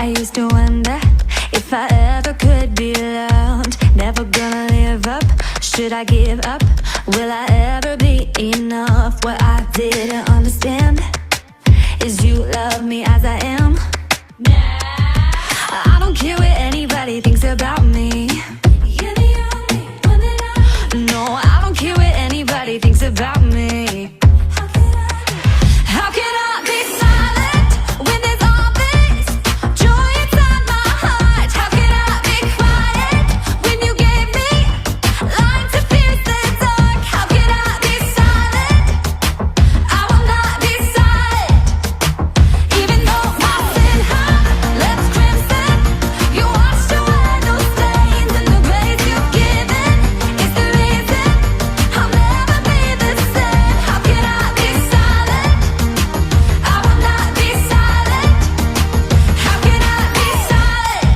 used to wonder if I ever could be loved. Never gonna live up. Should I give up? Will I ever be enough? What I didn't understand is you love me as I am. I don't care what anybody thinks about me. You're the only one that No, I don't care what anybody thinks about me. How can I be silent when there's all this joy inside my heart? How can I be quiet when you gave me light to pierce the dark? How can I be silent? I will not be silent. Even though my sin left crimson, you washed away those stains, and the grace you've given is the reason I'll never be the same. How can I be silent? I will not be silent. How can I be silent?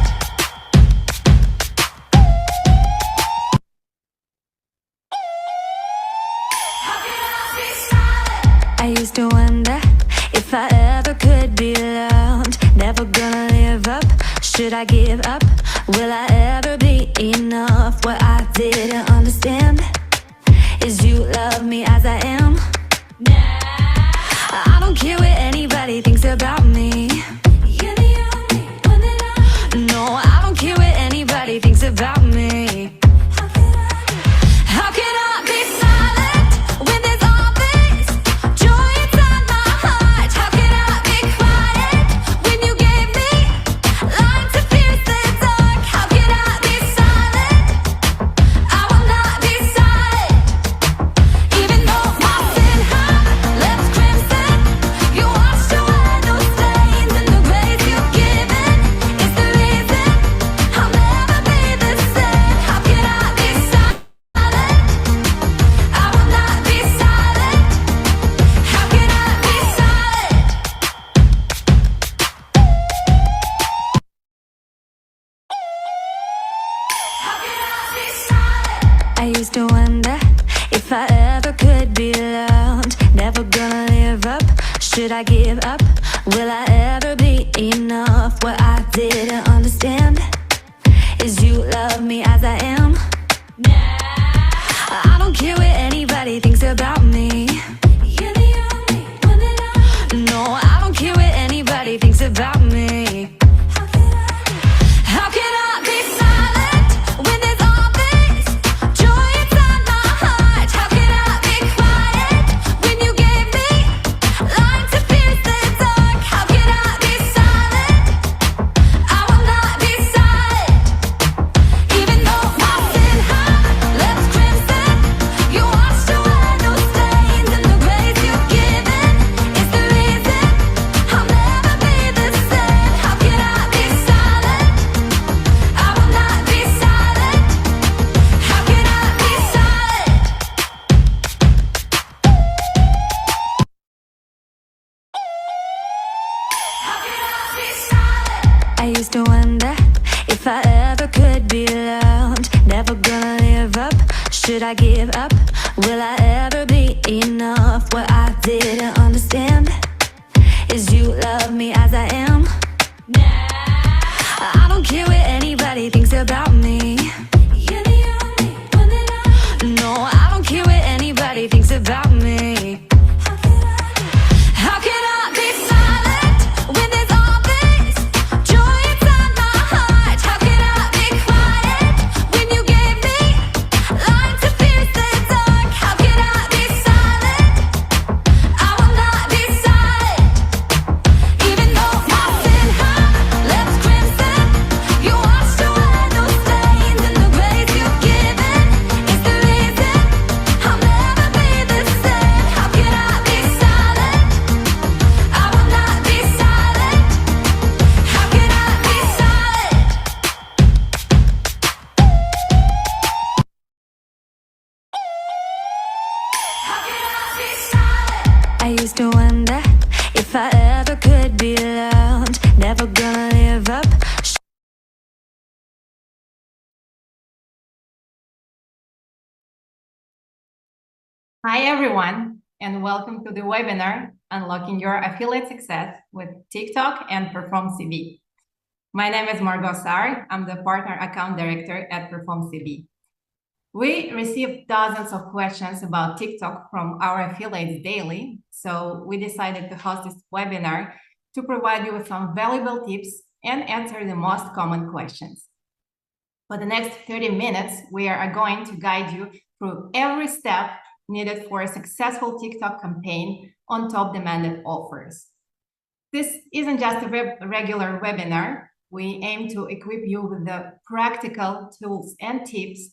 How can I be silent? I used to wonder if I ever could be loved. Never gonna live up. Should I give up? Will I ever be enough? What I didn't understand is you love me as I am. I don't care what anybody thinks about me. You're the only one that No, I don't care what anybody thinks about me. How can I be silent when there's all this joy inside my heart? How can I be quiet when you gave me light to pierce the dark? How can I be silent? I will not be silent. Even though my sin left crimson, you washed away those stains, and the grace you've given is the reason I'll never be the same. How can I be silent? I will not be silent. How can I be silent? How can I be silent? I used to wonder if I ever could be loved. Never gonna live up. Should I give up? Will I ever be enough? What I didn't understand is you love me as I am. I don't care what anybody thinks about me. You're the only one that No, I don't care what anybody thinks about me. How can I be silent when there's all this joy inside my heart? How can I be quiet when you gave me light to pierce the dark? How can I be silent? I will not be silent. Even though my sin left crimson, you washed away those stains, and the grace you've given is the reason I'll never be the same. How can I be silent? I will not be silent. How can I be silent? How can I be silent? I used to wonder if I ever could be loved. Never gonna live up. Should I give up? Will I ever be enough? What I didn't understand is you love me as I am. I don't care what anybody thinks about me. You're the only one that No, I don't care what anybody thinks about me. How can I be silent when there's all this joy inside my heart? How can I be quiet when you gave me light to pierce the dark? How can I be silent? I will not be silent. Even though my sin left crimson, you washed away those stains, and the grace you've given is the reason I'll never be the same. How can I be silent? I will not be silent. How can I be silent? How can I be silent? I used to wonder if I ever could be loved. Never gonna live up. Hi, everyone, and welcome to the webinar, Unlocking Your Affiliate Success with TikTok and Perform CV. My name is Margot Sar. I'm the Partner Account Director at Perform CB. We receive dozens of questions about TikTok from our affiliates daily, so we decided to host this webinar to provide you with some valuable tips and answer the most common questions. For the next 30 minutes, we are going to guide you through every step needed for a successful TikTok campaign on top demanded offers. This isn't just a regular webinar. We aim to equip you with the practical tools and tips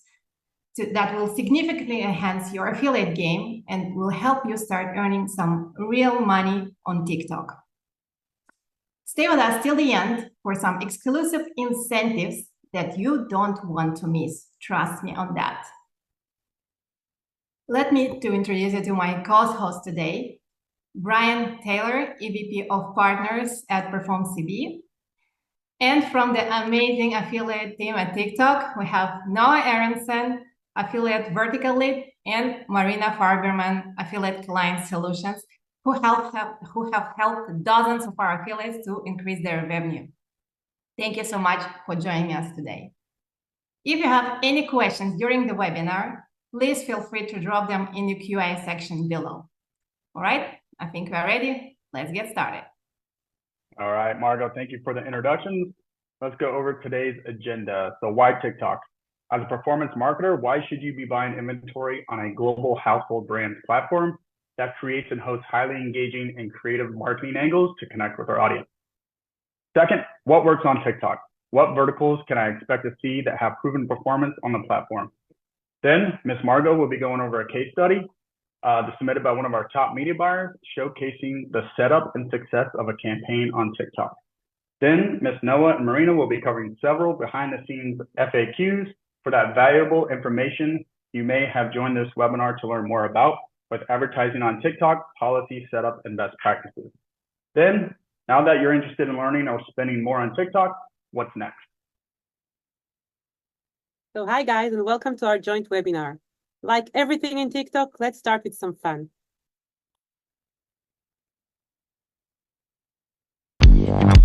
that will significantly enhance your affiliate game and will help you start earning some real money on TikTok. Stay with us till the end for some exclusive incentives that you don't want to miss. Trust me on that. Let me to introduce you to my co-host today, Brian Taylor, EVP of Partners at Perform CB. And from the amazing affiliate team at TikTok, we have Noah Aronson, Affiliate Vertical Lead, and Marina Farberman, Affiliate Client Solutions, who have helped dozens of our affiliates to increase their revenue. Thank you so much for joining us today. If you have any questions during the webinar, please feel free to drop them in the Q&A section below. All right, I think we are ready. Let's get started. All right, Margot, thank you for the introductions. Let's go over today's agenda. So why TikTok? As a performance marketer, why should you be buying inventory on a global household brand platform that creates and hosts highly engaging and creative marketing angles to connect with our audience? Second, what works on TikTok? What verticals can I expect to see that have proven performance on the platform? Then Ms. Margot will be going over a case study submitted by one of our top media buyers, showcasing the setup and success of a campaign on TikTok. Then Ms. Noah and Marina will be covering several behind-the-scenes FAQs for that valuable information you may have joined this webinar to learn more about with advertising on TikTok, policy, setup, and best practices. Then, now that you're interested in learning or spending more on TikTok, what's next? So hi guys, and welcome to our joint webinar. Like everything in TikTok, let's start with some fun. Let's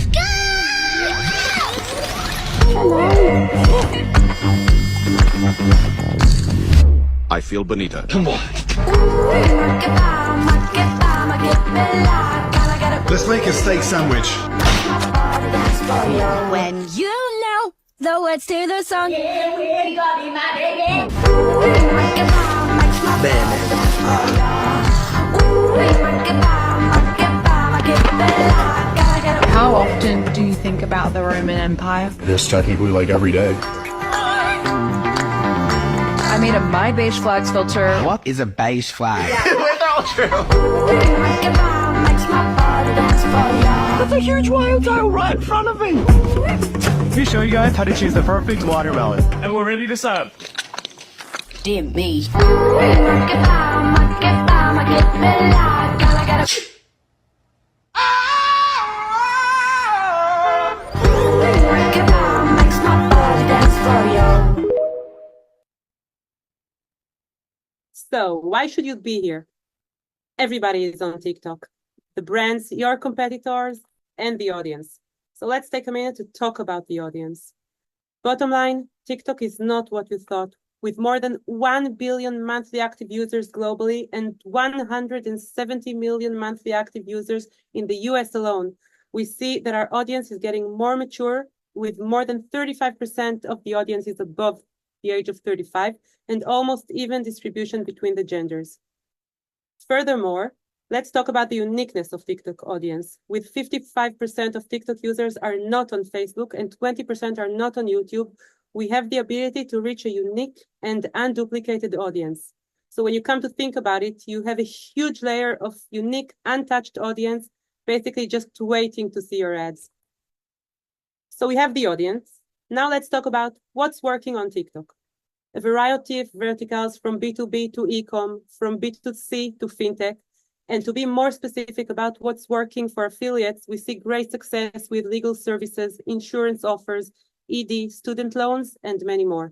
go! I feel bonita. Come on. Let's make a steak sandwich. When you know the words to the song. Yeah, we gotta be my baby. How often do you think about the Roman Empire? Just technically like every day. I made a My Beige Flags filter. What is a beige flag? That's a huge wild tail right in front of me. Let me show you guys how to choose the perfect watermelon. And we're ready to start. Dear me. So why should you be here? Everybody is on TikTok. The brands, your competitors, and the audience. So let's take a minute to talk about the audience. Bottom line, TikTok is not what you thought. With more than 1 billion monthly active users globally and 170 million monthly active users in the US alone, we see that our audience is getting more mature, with more than 35% of the audience is above the age of 35, and almost even distribution between the genders. Furthermore, let's talk about the uniqueness of TikTok audience. With 55% of TikTok users are not on Facebook and 20% are not on YouTube, we have the ability to reach a unique and unduplicated audience. So when you come to think about it, you have a huge layer of unique, untouched audience, basically just waiting to see your ads. So we have the audience. Now let's talk about what's working on TikTok. A variety of verticals from B2B to e-com, from B2C to fintech. And to be more specific about what's working for affiliates, we see great success with legal services, insurance offers, ED, student loans, and many more.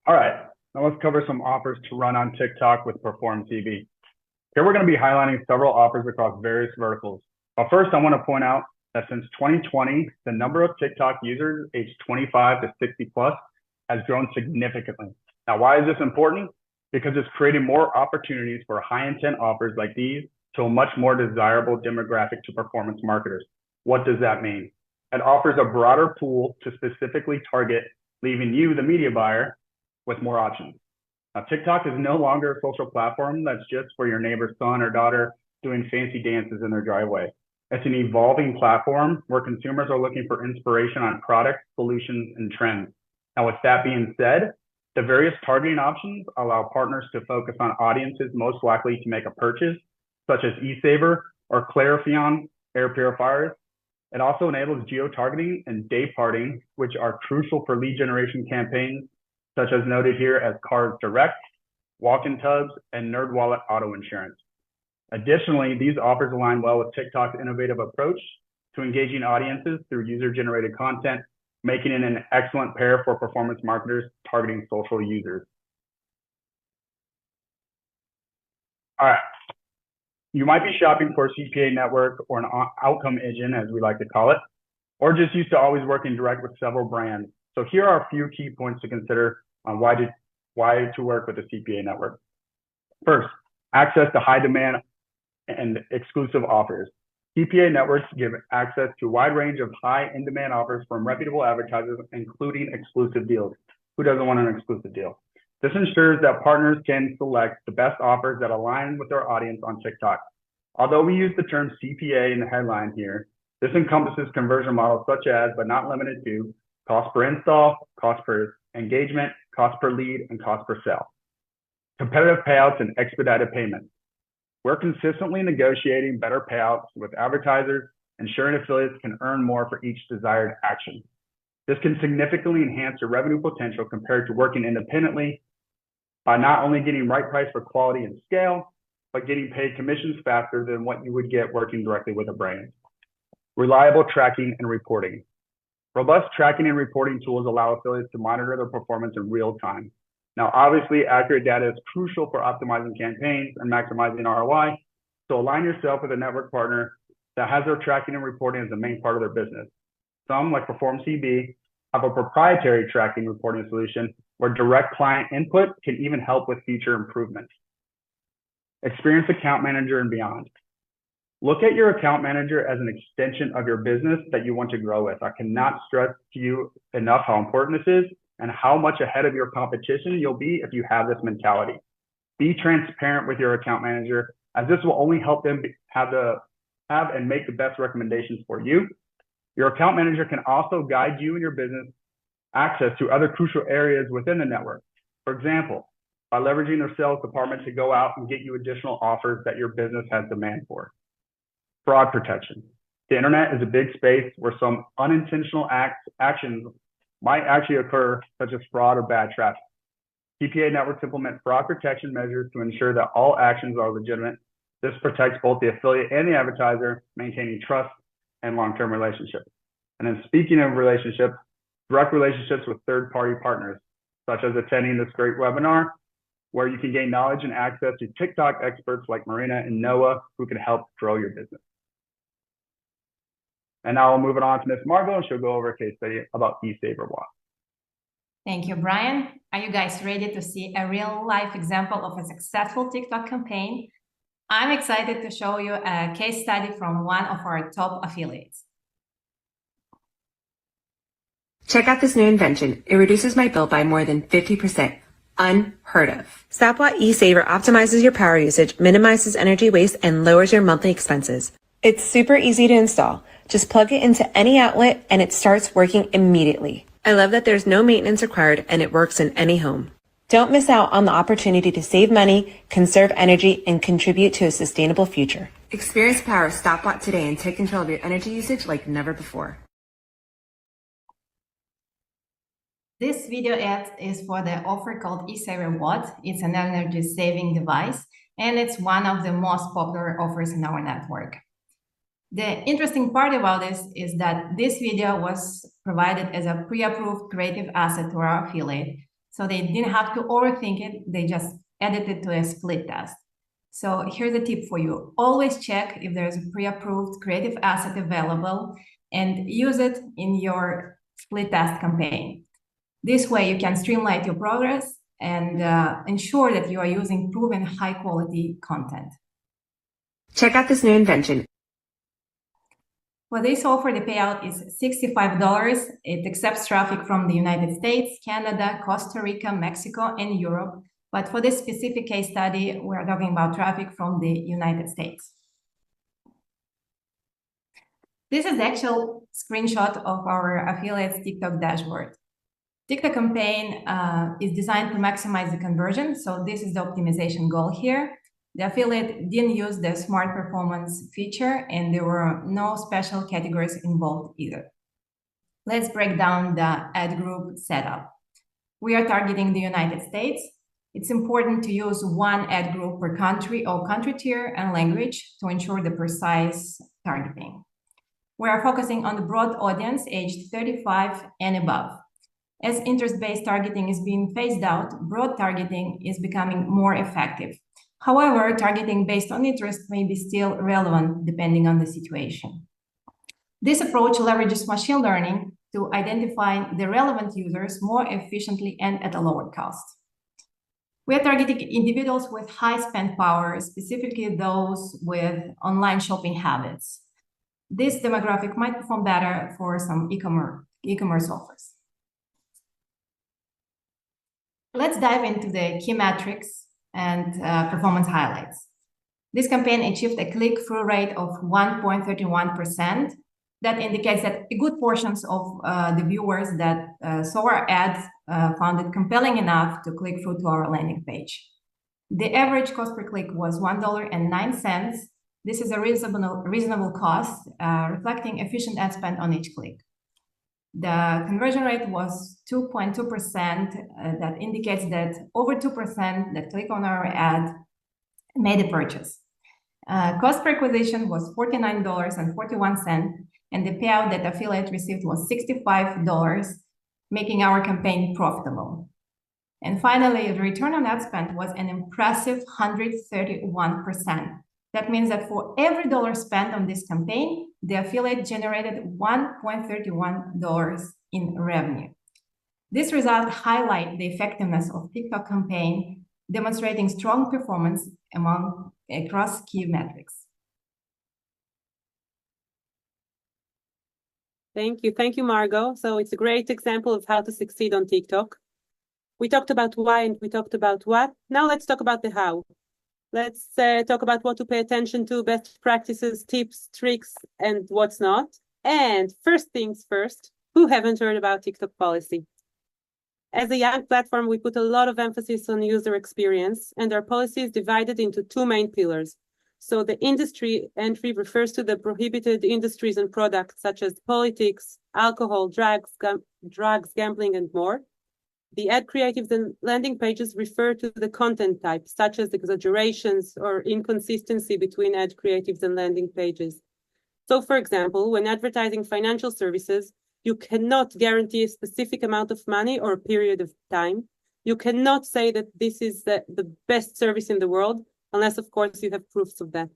All right, now let's cover some offers to run on TikTok with Perform TV. Here we're going to be highlighting several offers across various verticals. But first, I want to point out that since 2020, the number of TikTok users aged 25 to 60 plus has grown significantly. Now, why is this important? Because it's creating more opportunities for high intent offers like these to a much more desirable demographic to performance marketers. What does that mean? It offers a broader pool to specifically target, leaving you, the media buyer, with more options. Now, TikTok is no longer a social platform that's just for your neighbor's son or daughter doing fancy dances in their driveway. It's an evolving platform where consumers are looking for inspiration on products, solutions, and trends. Now, with that being said, the various targeting options allow partners to focus on audiences most likely to make a purchase, such as eSaver or Clarifion air purifiers. It also enables geo-targeting and day parting, which are crucial for lead generation campaigns, such as noted here as Cars Direct, Walk-in Tubs, and NerdWallet Auto Insurance. Additionally, these offers align well with TikTok's innovative approach to engaging audiences through user-generated content, making it an excellent pair for performance marketers targeting social users. All right. You might be shopping for a CPA network or an outcome engine, as we like to call it, or just used to always working direct with several brands. So here are a few key points to consider on why to work with a CPA network. First, access to high demand and exclusive offers. CPA networks give access to a wide range of high in-demand offers from reputable advertisers, including exclusive deals. Who doesn't want an exclusive deal? This ensures that partners can select the best offers that align with their audience on TikTok. Although we use the term CPA in the headline here, this encompasses conversion models such as, but not limited to, cost per install, cost per engagement, cost per lead, and cost per sale. Competitive payouts and expedited payments. We're consistently negotiating better payouts with advertisers, ensuring affiliates can earn more for each desired action. This can significantly enhance your revenue potential compared to working independently by not only getting right price for quality and scale, but getting paid commissions faster than what you would get working directly with a brand. Reliable tracking and reporting. Robust tracking and reporting tools allow affiliates to monitor their performance in real time. Now, obviously, accurate data is crucial for optimizing campaigns and maximizing ROI, so align yourself with a network partner that has their tracking and reporting as the main part of their business. Some, like Perform CB, have a proprietary tracking reporting solution where direct client input can even help with future improvements. Experienced account manager and beyond. Look at your account manager as an extension of your business that you want to grow with. I cannot stress to you enough how important this is and how much ahead of your competition you'll be if you have this mentality. Be transparent with your account manager, as this will only help them have and make the best recommendations for you. Your account manager can also guide you and your business access to other crucial areas within the network. For example, by leveraging their sales department to go out and get you additional offers that your business has demand for. Fraud protection. The internet is a big space where some unintentional actions might actually occur, such as fraud or bad traffic. CPA networks implement fraud protection measures to ensure that all actions are legitimate. This protects both the affiliate and the advertiser, maintaining trust and long-term relationships. And then speaking of relationships, direct relationships with third-party partners, such as attending this great webinar, where you can gain knowledge and access to TikTok experts like Marina and Noah, who can help grow your business. And now I'll move it on to Ms. Margot, and she'll go over a case study about eSaver Walk. Thank you, Brian. Are you guys ready to see a real-life example of a successful TikTok campaign? I'm excited to show you a case study from one of our top affiliates. Check out this new invention. It reduces my bill by more than 50%. Unheard of. StopWatt eSaver optimizes your power usage, minimizes energy waste, and lowers your monthly expenses. It's super easy to install. Just plug it into any outlet and it starts working immediately. I love that there's no maintenance required and it works in any home. Don't miss out on the opportunity to save money, conserve energy, and contribute to a sustainable future. Experience the power of StopWatt today and take control of your energy usage like never before. This video ad is for the offer called eSaver Watt. It's an energy saving device, and it's one of the most popular offers in our network. The interesting part about this is that this video was provided as a pre-approved creative asset to our affiliate, so they didn't have to overthink it, they just added it to a split test. So here's a tip for you. Always check if there's a pre-approved creative asset available and use it in your split test campaign. This way you can streamline your progress and ensure that you are using proven high quality content. Check out this new invention. For this offer, the payout is $65. It accepts traffic from the United States, Canada, Costa Rica, Mexico, and Europe. But for this specific case study, we're talking about traffic from the United States. This is the actual screenshot of our affiliates TikTok dashboard. TikTok campaign is designed to maximize the conversion. So this is the optimization goal here. The affiliate didn't use the smart performance feature and there were no special categories involved either. Let's break down the ad group setup. We are targeting the United States. It's important to use one ad group per country or country tier and language to ensure the precise targeting. We are focusing on the broad audience aged 35 and above. As interest-based targeting is being phased out, broad targeting is becoming more effective. However, targeting based on interest may be still relevant depending on the situation. This approach leverages machine learning to identify the relevant users more efficiently and at a lower cost. We are targeting individuals with high spend power, specifically those with online shopping habits. This demographic might perform better for some e-commerce offers. Let's dive into the key metrics and performance highlights. This campaign achieved a click-through rate of 1.31%. That indicates that a good portions of the viewers that saw our ads found it compelling enough to click through to our landing page. The average cost per click was $1.09. This is a reasonable cost, reflecting efficient ad spend on each click. The conversion rate was 2.2%. That indicates that over 2% that click on our ad made a purchase. Cost per acquisition was $49.41, and the payout that affiliate received was $65, making our campaign profitable. And finally, the return on ad spend was an impressive 131%. That means that for every dollar spent on this campaign, the affiliate generated $1.31 in revenue. This result highlights the effectiveness of TikTok campaign, demonstrating strong performance across key metrics. Thank you, Margot. So it's a great example of how to succeed on TikTok. We talked about why and we talked about what. Now let's talk about the how. Let's talk about what to pay attention to, best practices, tips, tricks, and what's not. And first things first, who haven't heard about TikTok policy? As a young platform, we put a lot of emphasis on user experience, and our policy is divided into two main pillars. So the industry entry refers to the prohibited industries and products such as politics, alcohol, drugs, gambling, and more. The ad creatives and landing pages refer to the content types, such as exaggerations or inconsistency between ad creatives and landing pages. So, for example, when advertising financial services, you cannot guarantee a specific amount of money or a period of time. You cannot say that this is the best service in the world, unless, of course, you have proofs of that.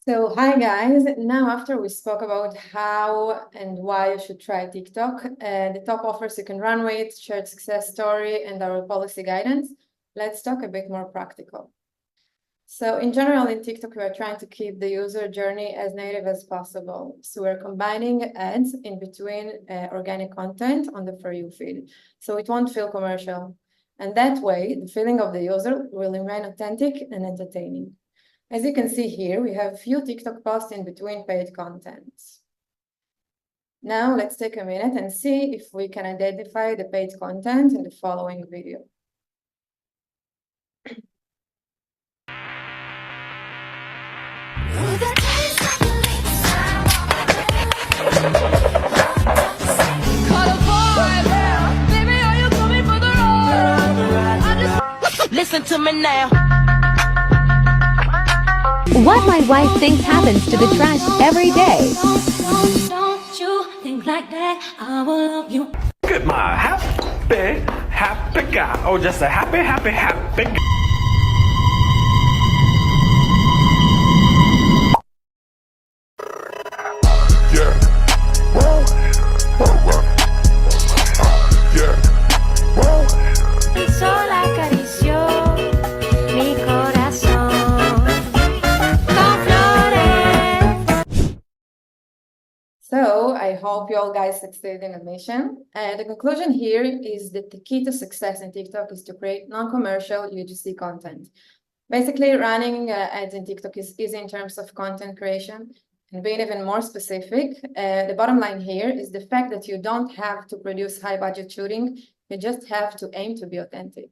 So, hi guys. Now, after we spoke about how and why you should try TikTok, the top offers you can run with, shared success story, and our policy guidance, let's talk a bit more practical. So, in general, in TikTok, we are trying to keep the user journey as native as possible. So, we're combining ads in between organic content on the For You feed. So, it won't feel commercial. And that way, the feeling of the user will remain authentic and entertaining. As you can see here, we have few TikTok posts in between paid content. Now let's take a minute and see if we can identify the paid content in the following video. Listen to me now. What my wife thinks happens to the trash every day. Don't you think like that? I will love you. Look at my hat. happy guy. Oh, just a happy guy. El sol acarició mi corazón con flores. So I hope you all guys succeeded in admission. The conclusion here is that the key to success in TikTok is to create non-commercial UGC content. Basically, running ads in TikTok is easy in terms of content creation. And being even more specific, the bottom line here is the fact that you don't have to produce high-budget shooting. You just have to aim to be authentic.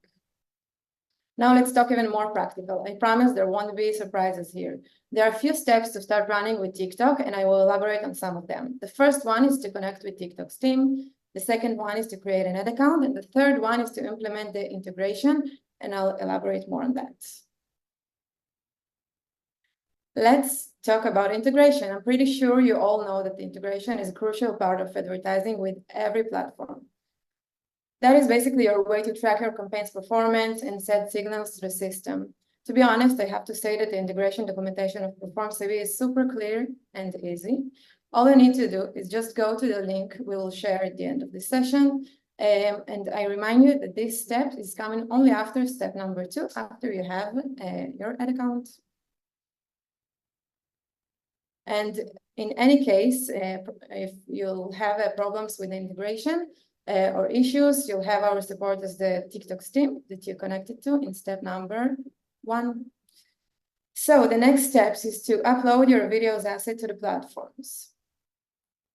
Now let's talk even more practical. I promise there won't be surprises here. There are a few steps to start running with TikTok, and I will elaborate on some of them. The first one is to connect with TikTok's team. The second one is to create an ad account. And the third one is to implement the integration, and I'll elaborate more on that. Let's talk about integration. I'm pretty sure you all know that the integration is a crucial part of advertising with every platform. That is basically your way to track your campaign's performance and set signals to the system. To be honest, I have to say that the integration documentation of Perform CV is super clear and easy. All you need to do is just go to the link we will share at the end of this session. And I remind you that this step is coming only after step number 2, after you have your ad account. And in any case, if you'll have problems with the integration or issues, you'll have our support as the TikTok team that you're connected to in step number 1. So the next steps is to upload your videos asset to the platforms.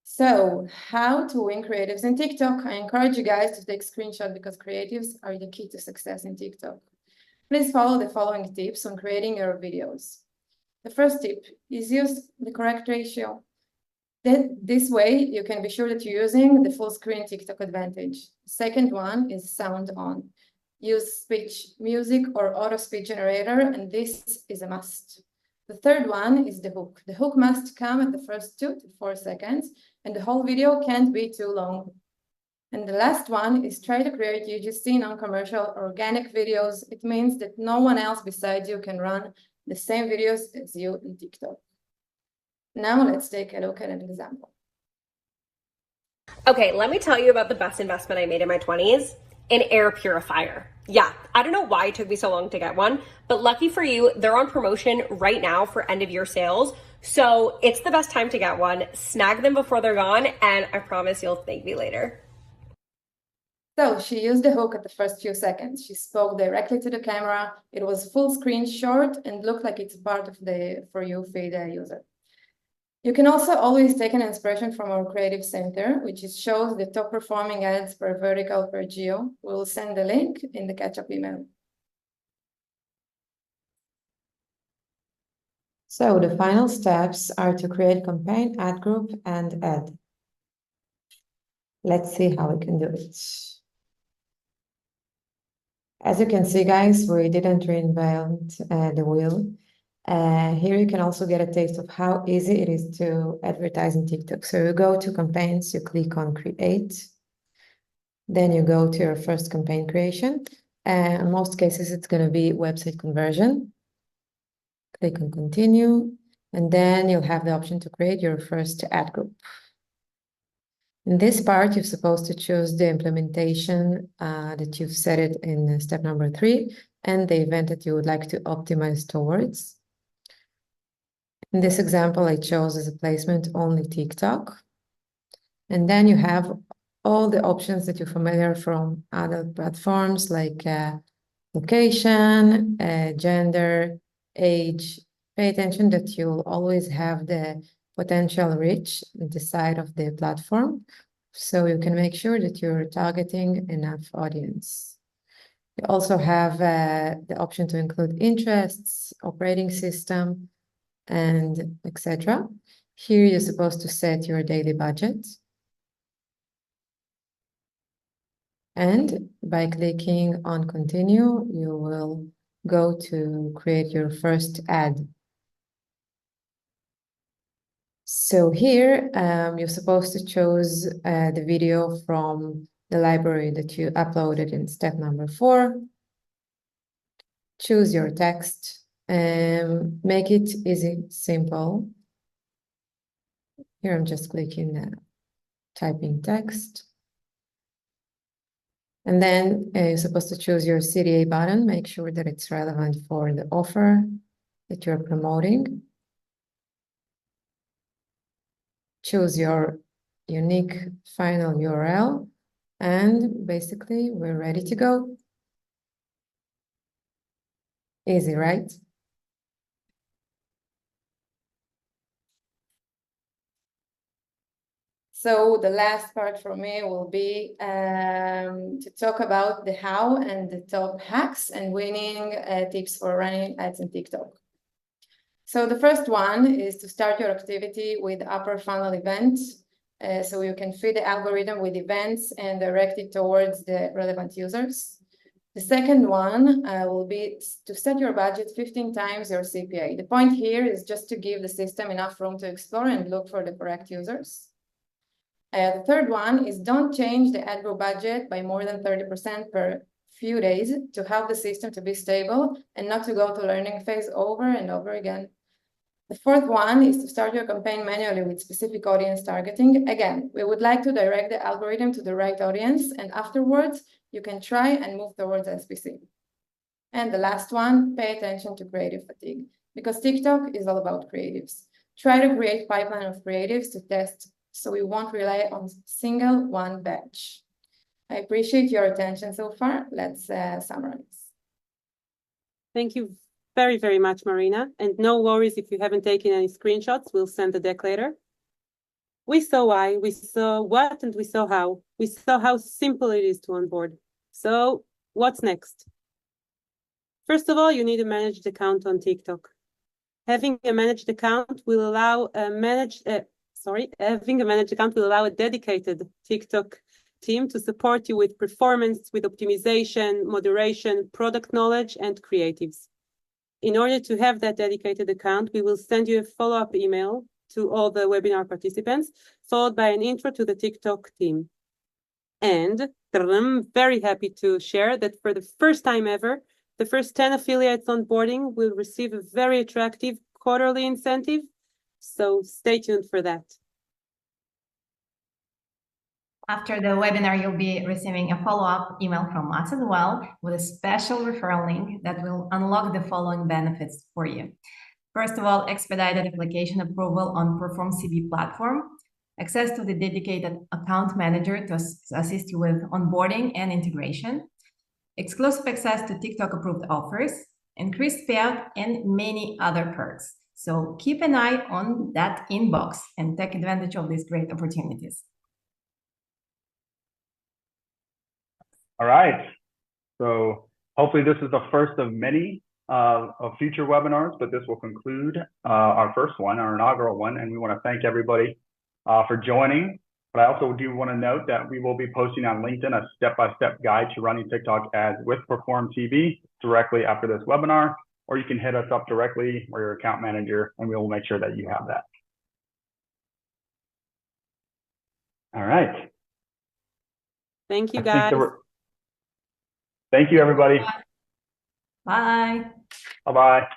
So how to win creatives in TikTok? I encourage you guys to take screenshots because creatives are the key to success in TikTok. Please follow the following tips on creating your videos. The first tip is use the correct ratio. This way, you can be sure that you're using the full screen TikTok advantage. Second one is sound on. Use speech, music, or auto speech generator, and this is a must. The third one is the hook. The hook must come at the first 2 to 4 seconds, and the whole video can't be too long. And the last one is try to create UGC non-commercial organic videos. It means that no one else besides you can run the same videos as you in TikTok. Now let's take a look at an example. Okay, let me tell you about the best investment I made in my 20s, an air purifier. Yeah, I don't know why it took me so long to get one, but lucky for you, they're on promotion right now for end of year sales. So it's the best time to get one. Snag them before they're gone, and I promise you'll thank me later. So she used the hook at the first few seconds. She spoke directly to the camera. It was full screen short and looked like it's part of the For You feed user. You can also always take an inspiration from our creative center, which shows the top performing ads per vertical per geo. We'll send the link in the catch-up email. So the final steps are to create campaign, ad group, and ad. Let's see how we can do it. As you can see, guys, we didn't reinvent the wheel. Here you can also get a taste of how easy it is to advertise in TikTok. So you go to campaigns, you click on create. Then you go to your first campaign creation. In most cases, it's going to be website conversion. Click on continue. And then you'll have the option to create your first ad group. In this part, you're supposed to choose the implementation that you've set it in step number 3 and the event that you would like to optimize towards. In this example, I chose as a placement only TikTok. And then you have all the options that you're familiar from other platforms like location, gender, age. Pay attention that you'll always have the potential reach at the side of the platform, so you can make sure that you're targeting enough audience. You also have the option to include interests, operating system, and etc. Here you're supposed to set your daily budget. And by clicking on continue, you will go to create your first ad. So here, you're supposed to choose the video from the library that you uploaded in step number 4. Choose your text and make it easy, simple. Here I'm just clicking typing text. And then you're supposed to choose your CTA button, make sure that it's relevant for the offer that you're promoting. Choose your unique final URL, and basically we're ready to go. Easy, right? So the last part for me will be to talk about the how and the top hacks and winning tips for running ads in TikTok. So the first one is to start your activity with upper funnel events. So you can feed the algorithm with events and direct it towards the relevant users. The second one will be to set your budget 15 times your CPA. The point here is just to give the system enough room to explore and look for the correct users. The third one is don't change the ad group budget by more than 30% per few days to help the system to be stable and not to go to learning phase over and over again. The fourth one is to start your campaign manually with specific audience targeting. Again, we would like to direct the algorithm to the right audience, and afterwards you can try and move towards SPC. And the last one, pay attention to creative fatigue, because TikTok is all about creatives. Try to create pipeline of creatives to test so we won't rely on single one batch. I appreciate your attention so far. Let's summarize. Thank you very, very much, Marina. And no worries if you haven't taken any screenshots, we'll send the deck later. We saw why, we saw what, and we saw how. We saw how simple it is to onboard. So what's next? First of all, you need a managed account on TikTok. Having a managed account will allow having a managed account will allow a dedicated TikTok team to support you with performance, with optimization, moderation, product knowledge, and creatives. In order to have that dedicated account, we will send you a follow-up email to all the webinar participants, followed by an intro to the TikTok team. And I'm very happy to share that for the first time ever, the first 10 affiliates onboarding will receive a very attractive quarterly incentive. So stay tuned for that. After the webinar, you'll be receiving a follow-up email from us as well with a special referral link that will unlock the following benefits for you. First of all, expedited application approval on Perform CB platform, access to the dedicated account manager to assist you with onboarding and integration, exclusive access to TikTok approved offers, increased payout, and many other perks. So keep an eye on that inbox and take advantage of these great opportunities. All right. So hopefully this is the first of many of future webinars, but this will conclude our first one, our inaugural one. And we want to thank everybody for joining. But I also do want to note that we will be posting on LinkedIn a step-by-step guide to running TikTok ads with Perform TV directly after this webinar, or you can hit us up directly or your account manager, and we will make sure that you have that. All right. Thank you, guys. Thank you, everybody. Bye. Bye-bye.